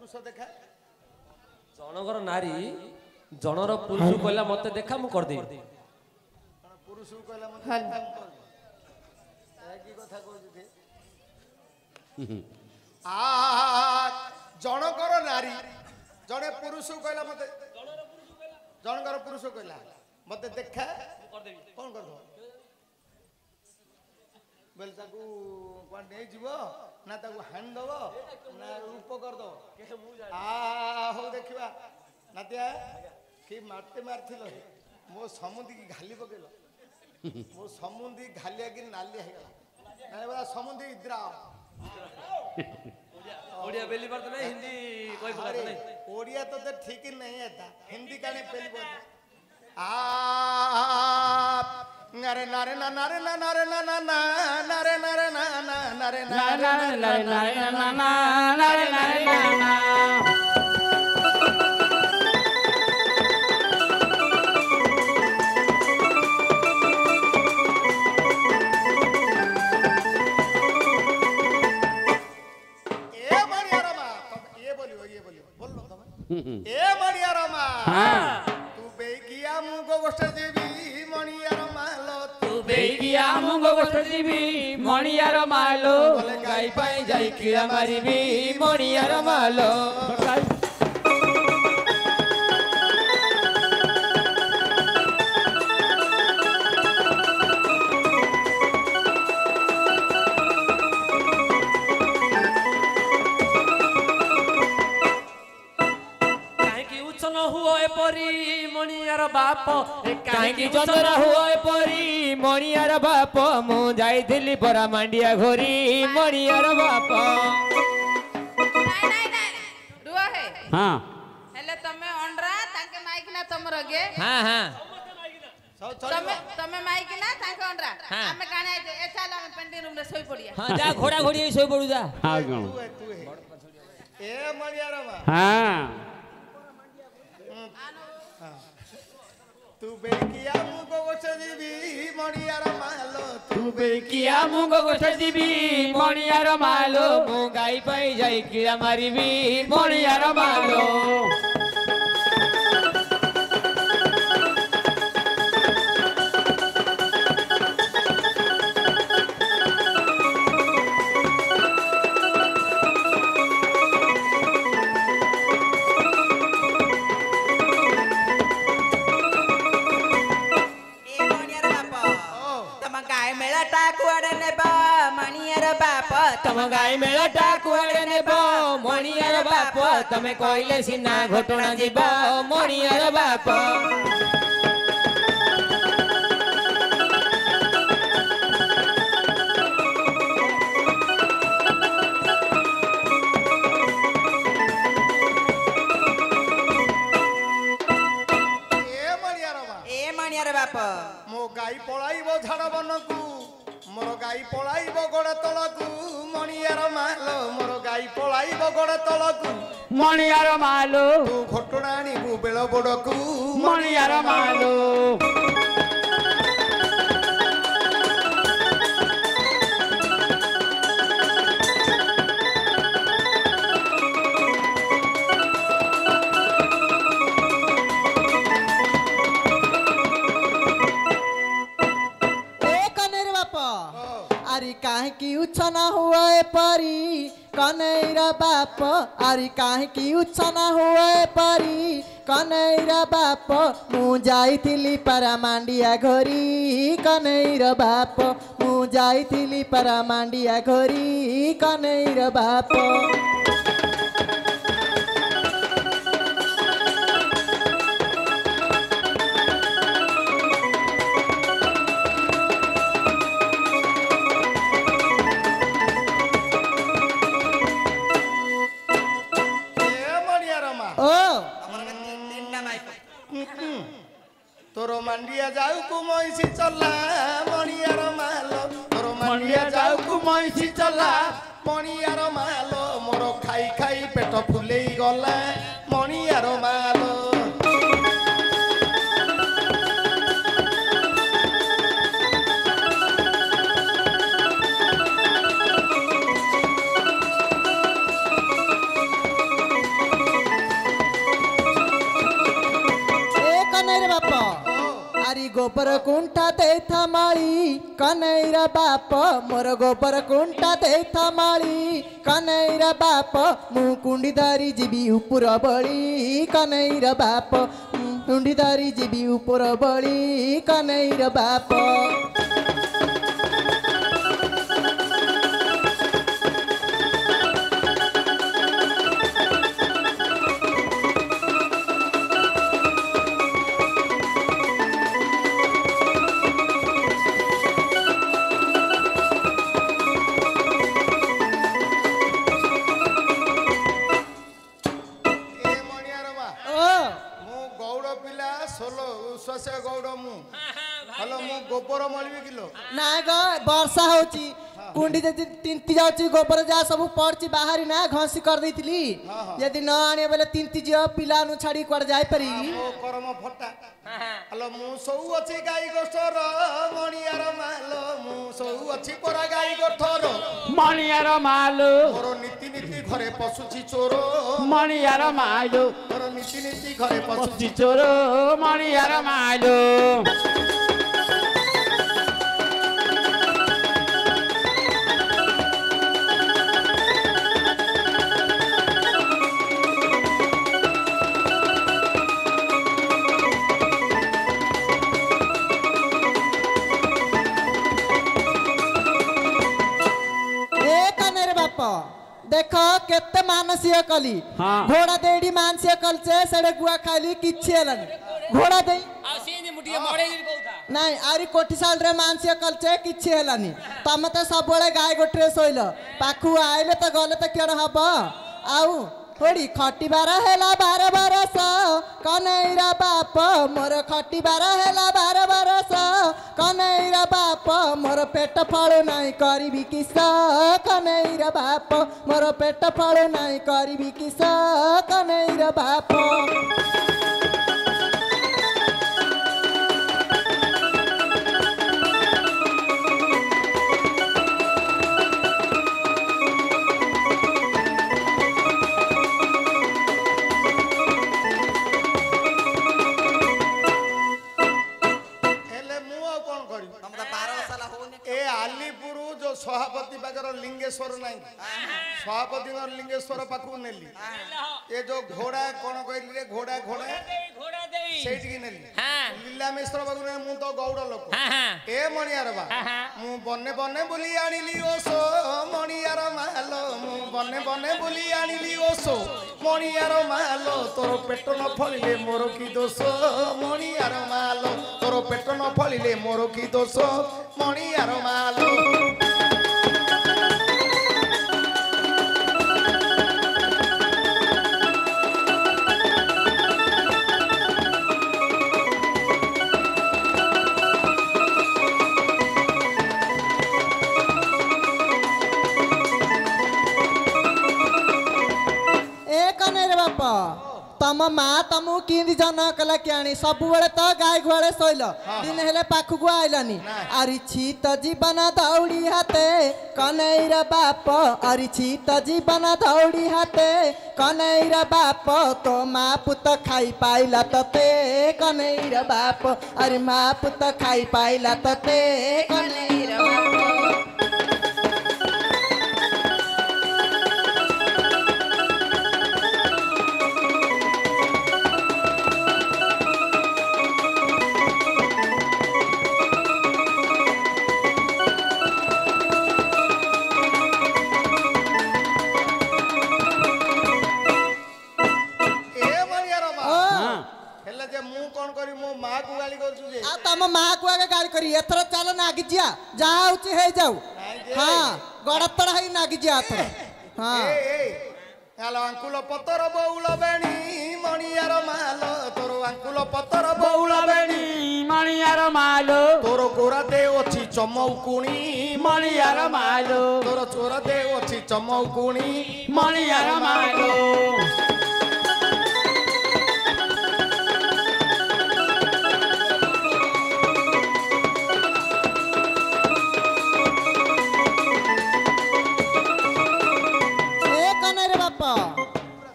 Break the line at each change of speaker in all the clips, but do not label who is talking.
पुरुष देखा
जनगर नारी जनर पुरुष कहला मते देखा मु कर दे
पुरुष कहला मते की कथा कहू आ जनकर नारी जड़े पुरुष कहला मते जनकर पुरुष कहला मते देखा कौन कर दो बेल ताकू कोन नै जीवो ना ताकू हान दबो ना रूप कर दो आ हो देखिबा नातिया कि मारते मारथिलो मो समुद्र की घाली पकेलो मो समुद्र घालिया कि नाली हे गला ना बड़ा समुद्र इद्रा
ओडिया बेली बात नहीं हिंदी कोई बात नहीं
ओडिया तो ठीक ही नहीं है था हिंदी काने पहली बात आ नरे नरे ना नरे ना नरे ना ना नरे नरे ना ना नरे नरे नरे नरे ना ना नरे नरे ना ए मणिया रमा तू बेगिया मुगो गोष्ठ देवी मणिया रमालो
तू बेगिया मुगो गोष्ठ देवी मणिया रमालो गाई पाई जाई किड़ा मारिबी मणिया रमालो
मणियार बाप
कहीं चंद्र हुआ परी मणियार बाप मु जाइथिली परा मांडिया घोरी मणियार बाप
रुआ है
हां
हेले तमे अंडरा ताके माइकना तमर गे
हां हां
तमे माइकना ताके अंडरा हमें काने ए चल हम पेंटिंग रूम रे सोई पड़िया
हां जा घोड़ा घोड़ी सोई पड़ू जा हां
तू है ए मणिया रमा
हां
तू बेकिया मुगो गोष्ठ देवी मणिया रमालो
तू बेकिया मुगो गोष्ठ देवी मणिया रमालो मु गाई पाई जाई किड़ा मारिबी मणिया रमालो तम गाई मेलाटा कुआड़े नेब मणियार बाप तमे कहले सिना घटना जीव मणियार बाप
ए मणियार बाप
मो गाई पळाइबो झाड़ बनकू मोर गाई पळाइबो गोड़ तलकू मणियार मालो मोर गाई पळाइबो गोड़ तलकू
मणियार मालो
तू घटना आनिबू बेल बड़कू
मणियार मालो
काहे की उछना हुआ परी कनैरा बाप अरे काहे की उछना हुआ परी कनैरा बाप मु जाइथिली परा मांडिया घोरी कनैरा बाप मु जाइथिली परा मांडिया घोरी कनैरा बाप
तोर मांडिया जाऊ को महिषी चला मणियार मालो तोर मांडिया जाऊ को महिषी चला मणियार मालो मोर खाई खाई पेट फुले गला मणियार मालो
ଗୋବର କୁଣ୍ଠା ଦେଇଥା ମାଳି କନେଇର ବାପ ମୋର ଗୋବର କୁଣ୍ଠା ଦେଇଥା ମାଳି କନେଇର ବାପ ମୁଁ କୁଣ୍ଡି ଧରି ଯିବି ଉପର ବଳି କନେଇର ବାପ କୁଣ୍ଡି ଧରି ଯିବି ଉପର ବଳି କନେଇର ବାପ।
गोबर मलबी किलो
ना ग वर्षा होची कुंडी जदि तिंती जाउची गोबर जा सब पड़ची बाहरी ना घसी कर देइतली यदि न आने बेले तिंती जियो पिला नु छाड़ी कर जाय परी
ओ करम फटा हलो मु सौ अछि गाई गोठर मणियार मालो मु सौ अछि परा गाई गोठर
मणियार मालो
मोर नीति नीति घरे पसुची चोर
मणियार मालो
मोर नीति नीति घरे
पसुची चोर मणियार मालो।
देख केते मानसिक कली घोड़ा देडी मानसिक कलचे सेडे गुआ खाली किछि हलन घोड़ा देई
आ सेनी मुटिया मडे गिर कहता
नाही आरी कोठी साल रे मानसिक कलचे किछि हलानी तमे त सब बेले गाय गोठरे सोइल पाखु आइले त गले त केड हबो आउ थोड़ी खटिबार हेला 12 बरस कनेइरा बाप मोर खटिबार हेला 12 बरस कनेइरा बाप मोर पेट फळो नाही करिबी किस कनेइरा बाप मोर पेट फळो नाही करिबी किस कनेइरा बाप।
सभापति बाजार लिंगेश्वर नाई सभापति लिंगेश्वर पाखु नेली ए जो घोड़ा कोन कहली रे घोड़ा घोड़ा
घोड़ा देई
सेठी नेली
हां
लीलामेश्वर बाबू ने मु तो गौड़ लोक ए मणियार बा मु बन्ने बन्ने बोली आनिली ओसो मणियार मालो मु बन्ने बन्ने बोली आनिली ओसो मणियार मालो तोर पेट न फलिले मोर की दोष मणियार मालो तोर पेट न फलिले मोर की दोष मणियार मालो।
तम माँ तमु किंदी जन कला कियानी सब बेले तो गाय गुआले सोइल दिन हेले पाखु को आइलानी अरिछि त जीवन दौड़ी हाते कनेइर बाप अरिछि त जीवन दौड़ी हाते कनेइर बाप तो माँ पुत खाई पाइला तते कनेइर बाप अरे माँ पुत खाई पाइला तते कनेइर बाप। तम माँ को आगे गाड़ी करी एथर चलो नागी जिया जहाँ होची हे जाऊ हाँ गड़तड़ है नागी जिया एथर हाँ
हेलो अंकुल पतर बौल बेणी मणियार मालो तोर अंकुल पतर बौल बेणी
मणियार मालो
तोर गोरा दे अछि चमौकुणी
मणियार मालो
तोर चोर दे अछि चमौकुणी
मणियार मालो।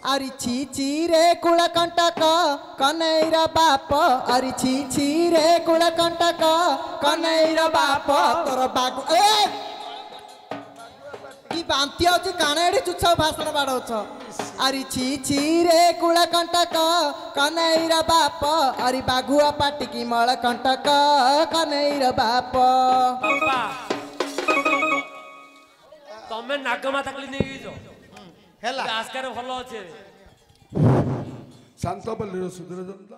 ଆରି ଛି ଛି ରେ କୁଳ କଣ୍ଟକ କନେଇର ବାପ ଆରି ଛି ଛି ରେ କୁଳ କଣ୍ଟକ କନେଇର ବାପ ତୋର ବାଗୁ ଏ କି ବାନ୍ତି ହଉଛି କାଣ ଏଠି ଚୁଛ ଭାଷଣ ବାଡଉଛ ଆରି ଛି ଛି ରେ କୁଳ କଣ୍ଟକ କନେଇର ବାପ ଆରି ବାଘୁଆ ପାଟିକି ମଳ କଣ୍ଟକ କନେଇର ବାପ
ବାପା ତମେ ନାଗମାତା କଲି ନେଇକି ଯାଅ
ହେଲା
ଆସ୍କାରେ ଭଲ ଅଛି
ଶାନ୍ତପଲ୍ଲୀର ସୁଧୀର ଜନତା